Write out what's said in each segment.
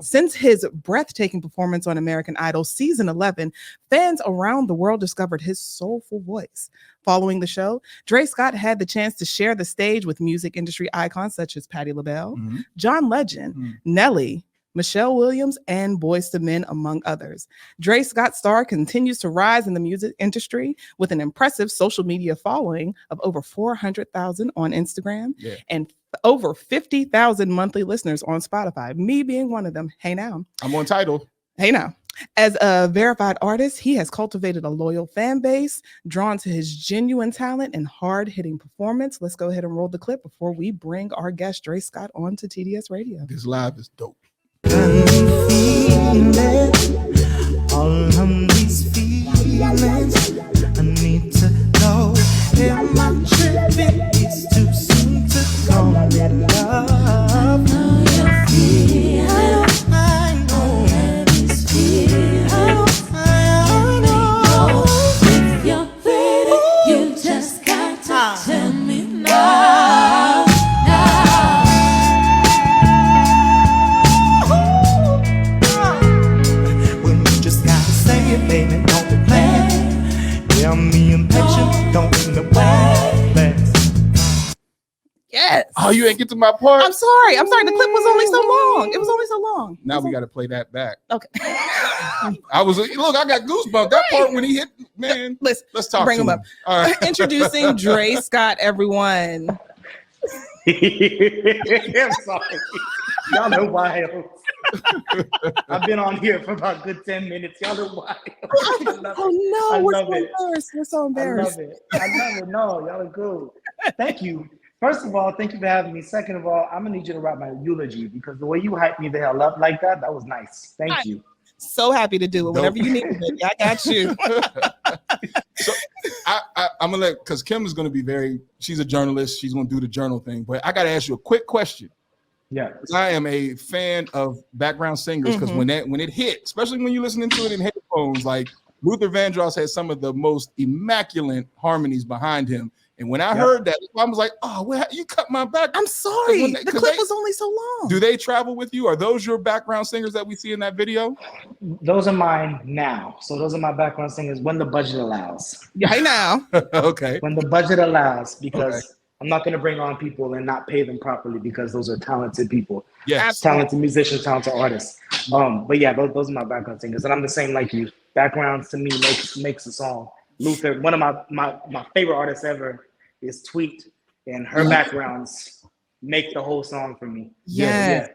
Since his breathtaking performance on American Idol Season 11, fans around the world discovered his soulful voice. Following the show, Dre Scot had the chance to share the stage with music industry icons such as Patti LaBelle, John Legend, Nelly, Michelle Williams, and Boyz II Men, among others. Dre Scot's star continues to rise in the music industry with an impressive social media following of over 400,000 on Instagram and over 50,000 monthly listeners on Spotify, me being one of them. Hey now. I'm on Tidal. Hey now. As a verified artist, he has cultivated a loyal fan base, drawn to his genuine talent and hard-hitting performance. Let's go ahead and roll the clip before we bring our guest, Dre Scot, on to TDS Radio. This live is dope. All of these feelings, I need to know. Am I tripping? It's too soon to call it love. I know this feeling. I know. If you're ready, you just got to tell me now. Baby, don't be playing. Yeah, me impatient, don't in the way. Yes. Oh, you ain't get to my part? I'm sorry. The clip was only so long. It was only so long. Now we got to play that back. Okay. I got goosebumps. That part when he hit, man. Let's talk bring to him up. All right. Introducing Dre Scot, everyone. I'm sorry. Y'all know wild. I've been on here for about a good 10 minutes. Y'all know wild. Oh no, we're so embarrassed. We're so embarrassed. I love it. No, y'all are good. Thank you. First of all, thank you for having me. Second of all, I'm gonna need you to write my eulogy because the way you hyped me the hell up like that was nice. Thank you. So happy to do it. Whenever you need it, I got you. So I'm gonna let, because Kim is gonna be she's a journalist. She's gonna do the journal thing. But I gotta ask you a quick question. Yeah, I am a fan of background singers because when it hit, especially when you're listening to it in headphones, like Luther Vandross has some of the most immaculate harmonies behind him. And when I heard that, I was like, "Oh, well, you cut my back." I'm sorry, the clip was only so long. Do they travel with you? Are those your background singers that we see in that video? Those are mine now. So those are my background singers when the budget allows. Right now. Okay. When the budget allows, because I'm not going to bring on people and not pay them properly because those are talented people. Yes. Talented musicians, talented artists. But yeah, those are my background singers. And I'm the same like you. Backgrounds to me makes a song. Luther, one of my favorite artists ever is Tweet, and her backgrounds make the whole song for me. Yes.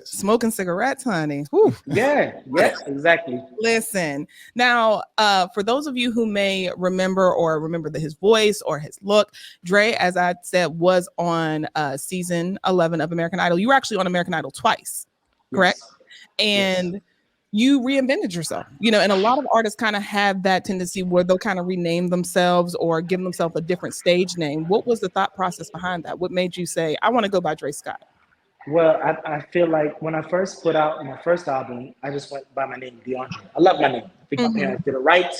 Smoking cigarettes, honey. Whew. Yeah, exactly. Listen, now, for those of you who may remember his voice or his look, Dre, as I said, was on season 11 of American Idol. You were actually on American Idol twice, correct? Yes. And you reinvented yourself, and a lot of artists kind of have that tendency where they'll kind of rename themselves or give themselves a different stage name. What was the thought process behind that? What made you say, I want to go by Dre Scot? Well, I feel like when I first put out my first album, I just went by my name, DeAndre. I love my name. I think my parents did it right.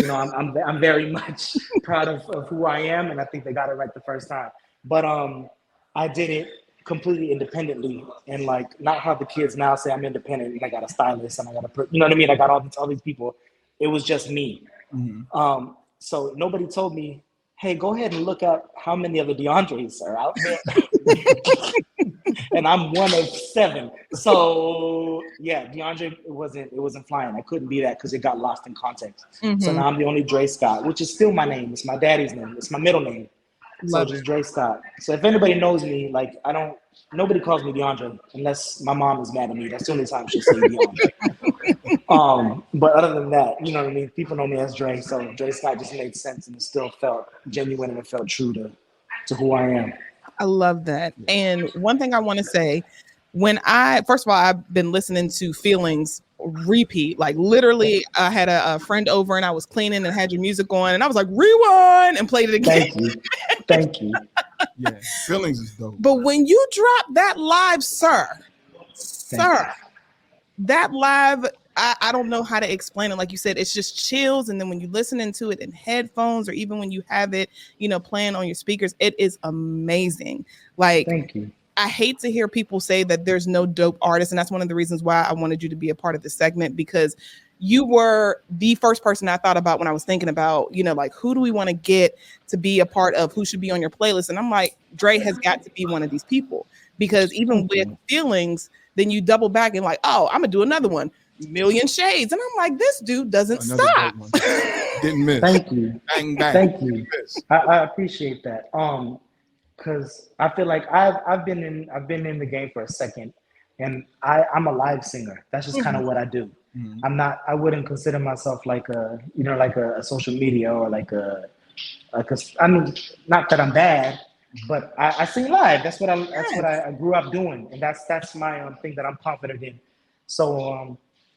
I'm very much proud of who I am, and I think they got it right the first time. But I did it completely independently, and like not how the kids now say I'm independent and I got a stylist and I got a, you know what I mean? I got all these people. It was just me. So nobody told me, hey, go ahead and look up how many other DeAndres are out there. And I'm one of 7. So yeah, DeAndre, it wasn't flying. I couldn't be that because it got lost in context. So now I'm the only Dre Scot, which is still my name. It's my daddy's name. It's my middle name. So just Dre Scot. So if anybody knows me, like nobody calls me DeAndre unless my mom is mad at me. That's the only time she'll say DeAndre. But other than that, you know what I mean? People know me as Dre. So Dre Scot just made sense and it still felt genuine and it felt true to who I am. I love that. And one thing I want to say, first of all, I've been listening to Feelings repeat, like literally I had a friend over and I was cleaning and had your music on and I was like, rewind, and played it again. Thank you. Yeah, Feelings is dope. But when you drop that live, that live, I don't know how to explain it. Like you said, it's just chills. And then when you listen into it in headphones or even when you have it, playing on your speakers, it is amazing. Like, thank you. I hate to hear people say that there's no dope artists, and that's one of the reasons why I wanted you to be a part of this segment, because you were the first person I thought about when I was thinking about, like, who do we want to get to be a part of, who should be on your playlist? And I'm like, Dre has got to be one of these people, because even with Feelings, then you double back and like, oh, I'm gonna do another one, Million Shades, and I'm like, this dude doesn't stop. Didn't miss. Thank you. Bang, bang. Thank you. I appreciate that. Because I feel like I've been in the game for a second, and I'm a live singer. That's just kind of what I do. I wouldn't consider myself like a social media or I mean, not that I'm bad, but I sing live. That's what I grew up doing, and that's my thing that I'm confident in. So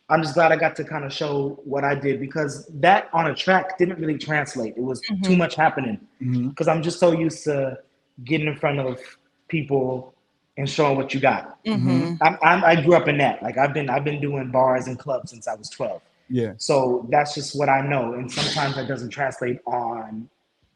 I'm just glad I got to kind of show what I did, because that on a track didn't really translate. It was too much happening, because I'm just so used to getting in front of people and showing what you got. I grew up in that. Like I've been doing bars and clubs since I was 12. Yeah. So that's just what I know. And sometimes that doesn't translate on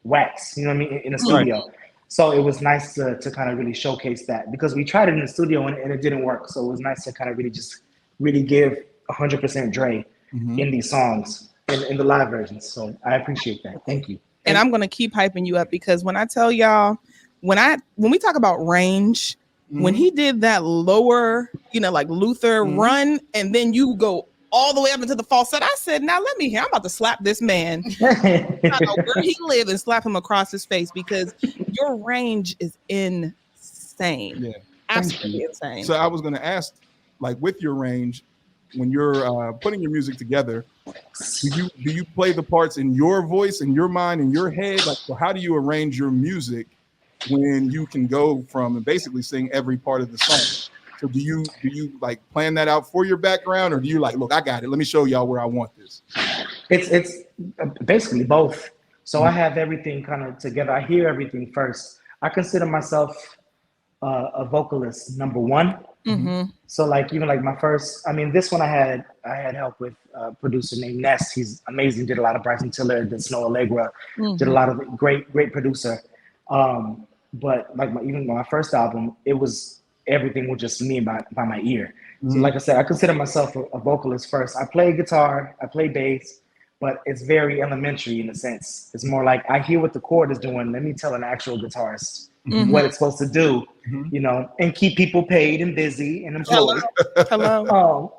wax, you know what I mean, in a studio. Right. So it was nice to kind of really showcase that, because we tried it in the studio and it didn't work. So it was nice to kind of really give 100% Dre in these songs, in the live versions. So I appreciate that. Thank you. And I'm going to keep hyping you up, because when I tell y'all, when we talk about range, when he did that lower, like Luther run, and then you go all the way up into the falsetto, I said, now let me hear. I'm about to slap this man. I don't know where he lives, and slap him across his face, because your range is insane. Yeah. Absolutely insane. So I was going to ask, like, with your range, when you're putting your music together, do you play the parts in your voice, in your mind, in your head? Like, so how do you arrange your music when you can go from and basically sing every part of the song? So do you like plan that out for your background, or do you like, look, I got it, let me show y'all where I want this? It's basically both. So I have everything kind of together. I hear everything first. I consider myself a vocalist, number one. So like, even like my first, I mean, this one I had help with a producer named Ness. He's amazing. Did a lot of Bryson Tiller, did Snow Allegra, did a lot of great producer. But like even my first album, everything was just me by my ear. So like I said, I consider myself a vocalist first. I play guitar, I play bass, but it's very elementary in a sense. It's more like I hear what the chord is doing. Let me tell an actual guitarist what it's supposed to do, and keep people paid and busy and employed. Hello.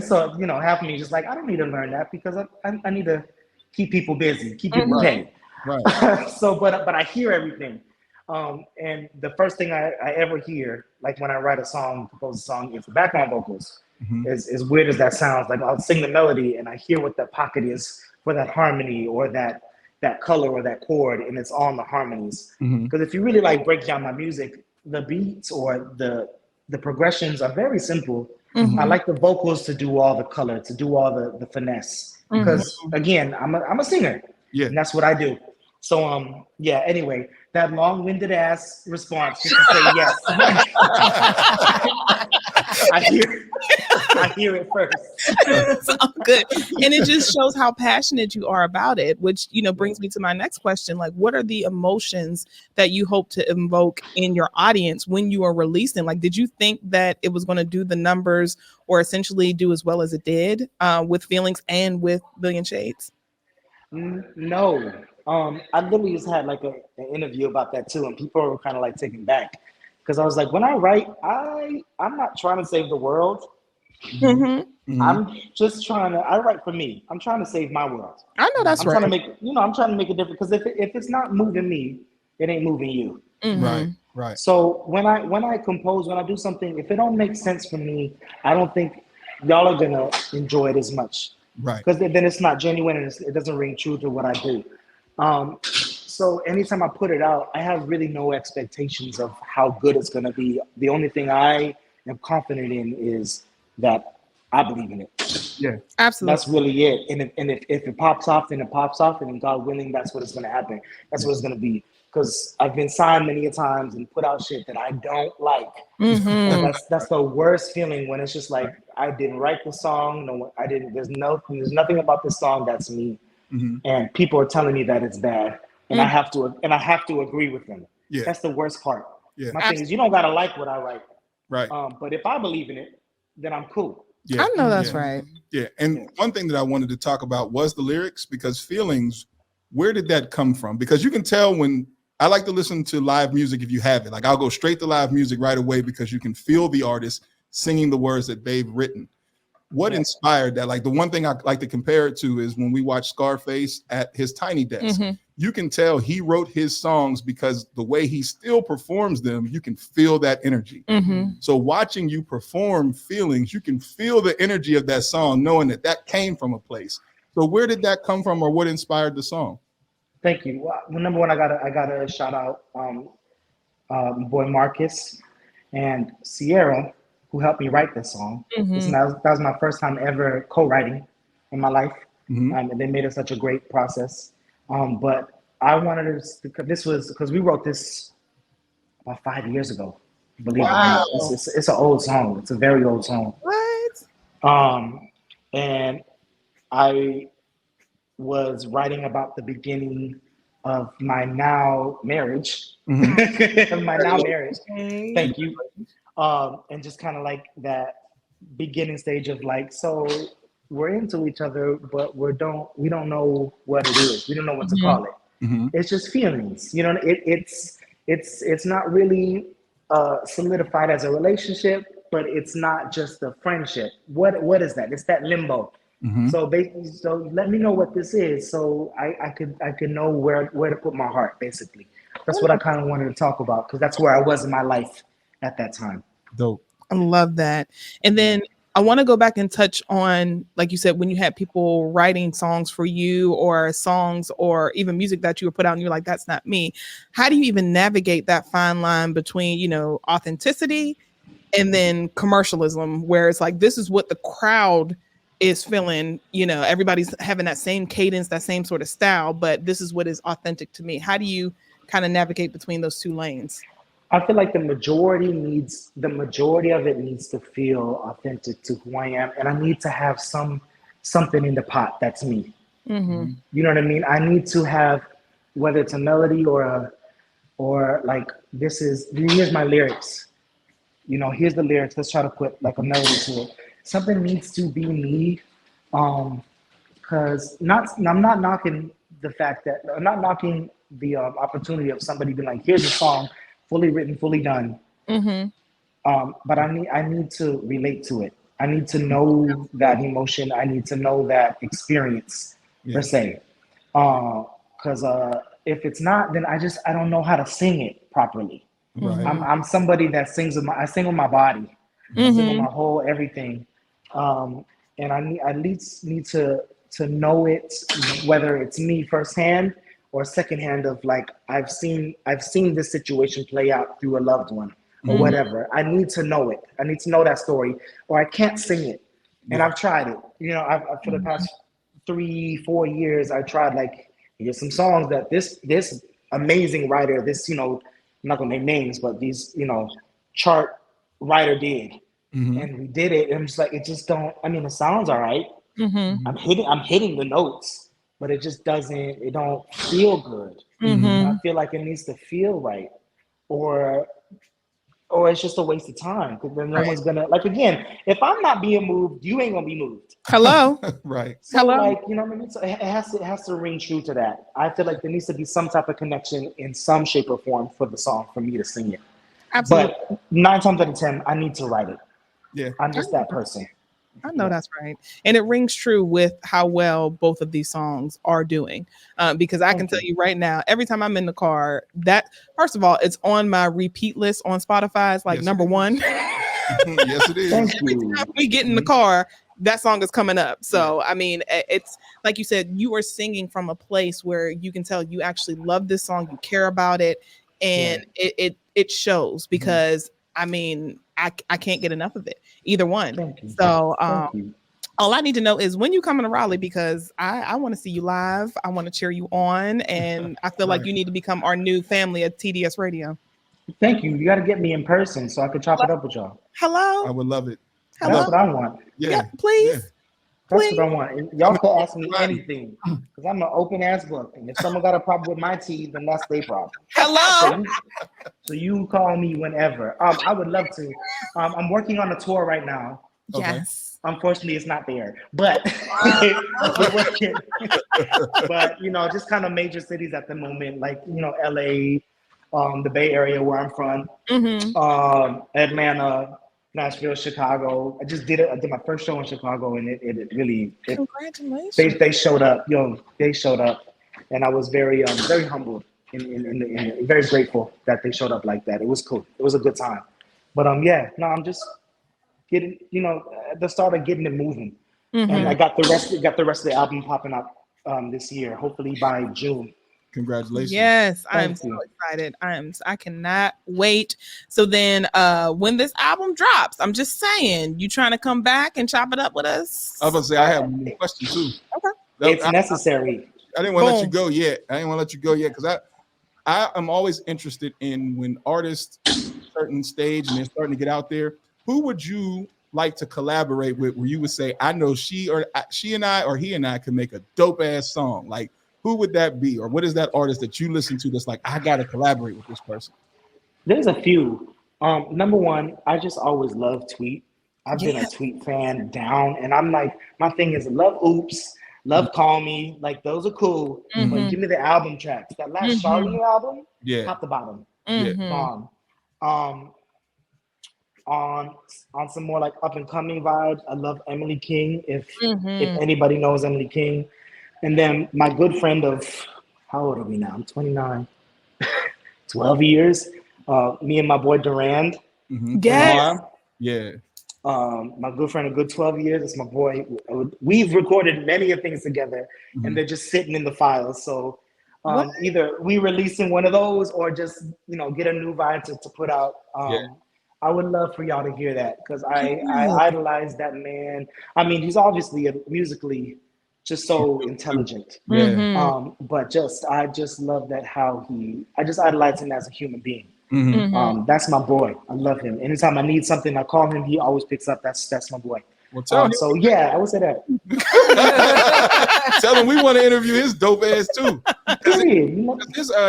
So, half of me just like, I don't need to learn that, because I need to keep people busy, keep people paid. Right. So, but I hear everything. And the first thing I ever hear, like when I write a song, compose a song, is the background vocals. As weird as that sounds, like I'll sing the melody and I hear what the pocket is for that harmony or that color or that chord, and it's all in the harmonies. Because if you really like break down my music, the beats or the progressions are very simple. I like the vocals to do all the color, to do all the finesse. Because again, I'm a singer. Yeah. And that's what I do. So anyway, that long-winded ass response just to say yes. I hear it first. It's all good. And it just shows how passionate you are about it, which, brings me to my next question. Like, what are the emotions that you hope to invoke in your audience when you are releasing? Like, did you think that it was going to do the numbers or essentially do as well as it did with Feelings and with Million Shades? No. I literally just had like an interview about that too, and people were kind of like taken back, because I was like, when I write, I'm not trying to save the world. I'm just I write for me. I'm trying to save my world. I know that's right. I'm trying to make a difference, because if it's not moving me, it ain't moving you. Right. So when I compose, when I do something, if it don't make sense for me, I don't think y'all are gonna enjoy it as much. Right. Because then it's not genuine and it doesn't ring true to what I do. So anytime I put it out, I have really no expectations of how good it's going to be. The only thing I am confident in is that I believe in it. Yeah, absolutely. That's really it. And if it pops off, then it pops off. And God willing, that's what it's going to happen. That's what it's going to be. Because I've been signed many a times and put out shit that I don't like. That's the worst feeling, when it's just like, I didn't write the song. No, I didn't. There's nothing about this song that's me. And people are telling me that it's bad, and I have to agree with them. Yeah. That's the worst part. Yeah. My thing is, you don't gotta like what I write. Right. But if I believe in it, then I'm cool. Yeah. I know that's yeah. right. Yeah. And one thing that I wanted to talk about was the lyrics, because feelings, where did that come from? Because you can tell when I like to listen to live music if you have it. Like I'll go straight to live music right away because you can feel the artist singing the words that they've written. What inspired that? Like the one thing I like to compare it to is when we watch Scarface at his tiny desk. You can tell he wrote his songs because the way he still performs them, you can feel that energy. So watching you perform feelings, you can feel the energy of that song, knowing that that came from a place. So where did that come from, or what inspired the song? Thank you. Well, number one, I gotta shout out boy Marcus and Sierra, who helped me write this song. Listen, that was my first time ever co-writing in my life, and they made it such a great process. But I wanted to. This was because we wrote this about 5 years ago. Believe it or not, it's an old song. It's a very old song. What? And I was writing about the beginning of my now marriage. My now marriage. Thank you. And just kind of like that beginning stage of like, so we're into each other, but we don't know what it is. We don't know what to call it. It's just feelings. You know, it's not really solidified as a relationship, but it's not just a friendship. What is that? It's that limbo. So let me know what this is, so I could know where to put my heart. Basically, that's what I kind of wanted to talk about, because that's where I was in my life at that time. Dope. I love that. And then I want to go back and touch on, like you said, when you had people writing songs for you, or songs or even music that you were put out and you're like, that's not me. How do you even navigate that fine line between, you know, authenticity and then commercialism, where it's like, this is what the crowd is feeling, you know, everybody's having that same cadence, that same sort of style, but this is what is authentic to me. How do you kind of navigate between those two lanes? I feel like the majority of it needs to feel authentic to who I am, and I need to have something in the pot that's me. You know what I mean? I need to have, whether it's a melody or like, here's my lyrics. You know, here's the lyrics. Let's try to put like a melody to it. Something needs to be me, because I'm not knocking the fact that I'm not knocking the opportunity of somebody being like, here's a song, fully written, fully done. But I need to relate to it. I need to know that emotion. I need to know that experience per se. Because if it's not, then I don't know how to sing it properly. I'm somebody that sings I sing with my body. I sing with my whole everything. And I at least need to know it, whether it's me firsthand or secondhand, of like, I've seen this situation play out through a loved one or whatever. I need to know it. I need to know that story, or I can't sing it. And I've tried it. You know, I've for the past 3-4 years, I tried, like, here's some songs that this amazing writer, this, you know, I'm not gonna name names, but these, you know, chart writer did. And we did it, and I'm just like, it just don't. I mean, it sounds all right. I'm hitting the notes, but it just don't feel good. I feel like it needs to feel right, or it's just a waste of time, because then no one's gonna, like, again, if I'm not being moved, you ain't gonna be moved. Hello. Right. So, Hello. like, you know what I mean? So it has to ring true to that. I feel like there needs to be some type of connection in some shape or form for the song, for me to sing it. Absolutely. But 9 times out of 10, I need to write it. Yeah. I'm just that person. I know that's right. And it rings true with how well both of these songs are doing. Because I can tell you right now, every time I'm in the car, that, first of all, it's on my repeat list on Spotify. It's like number one. Yes, it is. Thank Every you. time we get in the car, that song is coming up. So, I mean, it's like you said, you are singing from a place where you can tell you actually love this song, you care about it, and it shows, because I mean, I can't get enough of it, either one. Thank you. So Thank you. all I need to know is when you coming to Raleigh, because I want to see you live. I want to cheer you on, and I feel like you need to become our new family at TDS Radio. Thank you. You got to get me in person so I can chop it up with y'all. Hello. I would love it. Hello. That's what I want. Yeah, please. That's Please. what I want. And y'all can ask me anything because I'm an open ass book. And if someone got a problem with my teeth, then that's their problem. Hello. So you call me whenever. I would love to. I'm working on a tour right now. Yes. Unfortunately, it's not there, but we're working. But just kind of major cities at the moment, like LA, the Bay Area where I'm from, Atlanta, Nashville, Chicago. I did my first show in Chicago, and it really Congratulations. they showed up. They showed up, and I was very humbled and very grateful that they showed up like that. It was cool. It was a good time. But I'm just getting at the start of getting it moving, and I got the rest of the album popping up this year, hopefully by June. Congratulations. Yes, I'm Thank you. so excited. I cannot wait. So then when this album drops, I'm just saying, you trying to come back and chop it up with us? I was going to say, I have a question too. Okay. It's necessary. I didn't want to let you go yet. Because I am always interested in when artists certain stage and they're starting to get out there, who would you like to collaborate with where you would say, I know she and I or he and I could make a dope ass song? Like, who would that be? Or what is that artist that you listen to that's like, I got to collaborate with this person? There's a few. Number one, I just always love Tweet. I've been a Tweet fan down, and I'm like, my thing is love Oops, love Call Me. Like, those are cool, but give me the album tracks. That last Charlie album, top to bottom. On some more like up and coming vibes, I love Emily King. If anybody knows Emily King. And then my good friend of, how old are we now? I'm 29. 12 years. Me and my boy Durand. Yes. Yeah. My good friend, a good 12 years. It's my boy. We've recorded many of things together, and they're just sitting in the files. So either we releasing one of those or just get a new vibe to put out. I would love for y'all to hear that because I idolize that man. I mean, he's obviously musically just so intelligent. But I just love that I just idolize him as a human being. That's my boy. I love him. Anytime I need something, I call him. He always picks up. That's my boy. Well, tell him. So I would say that. Tell him we want to interview his dope ass too.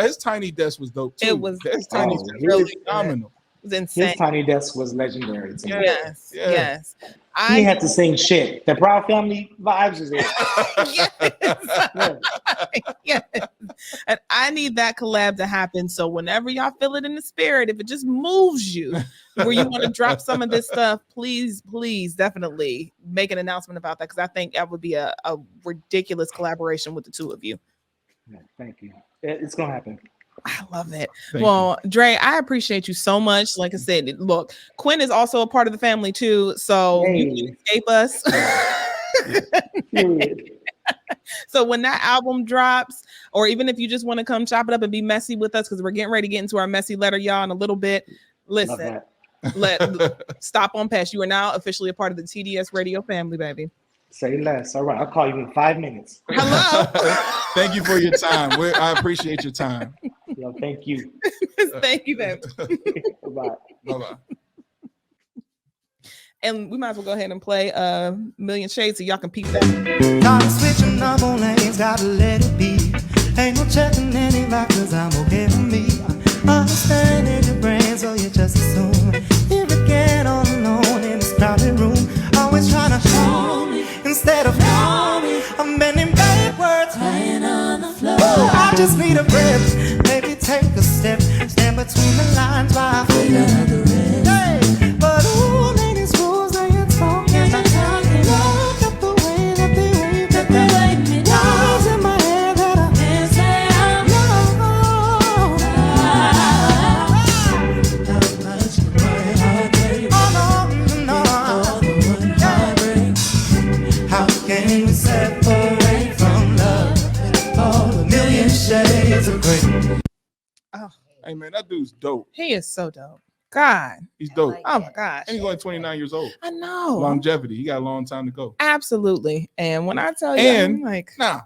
His Tiny Desk was dope too. It was his Tiny Desk really phenomenal. It was insane. His Tiny Desk was legendary. Yes. He had to sing shit. The Proud Family vibes was there. Yes. And I need that collab to happen. So whenever y'all feel it in the spirit, if it just moves you where you want to drop some of this stuff, please definitely make an announcement about that because I think that would be a ridiculous collaboration with the two of you. Thank you. It's gonna happen. I love it. Thank you. Dre, I appreciate you so much. Like I said, look, Quinn is also a part of the family too, so you can escape us. So when that album drops, or even if you just want to come chop it up and be messy with us, because we're getting ready to get into our messy letter, y'all, in a little bit. Listen, stop on past. You are now officially a part of the TDS Radio family, baby. Say less. All right, I'll call you in 5 minutes. Hello. Thank you for your time. I appreciate your time. Yo, thank you. Thank you, baby. Bye. Bye-bye. And we might as well go ahead and play Million Shades so y'all can peep that. Gotta switching up on lanes, gotta let it be. Ain't no checking any cause I'm okay with me. Understanding your brain, so you just assume. Here again, all alone in this crowded room. Always trying to show me instead of know me. I'm bending backwards, lying on the floor. I just need a breath, maybe take a step. Stand between the lines while I feel the rest. Hey, but ooh, ladies, rules, they ain't talking. Look at the way that they wave me down. Words in my head that I can't say I'm How can you separate from love? All a million shades of gray. Oh, Hey man, that dude's dope. he is so dope. God. He's dope. Oh my gosh. And he's only 29 years old. I know. Longevity. He got a long time to go. Absolutely. And when I tell you, And I'm like, nah,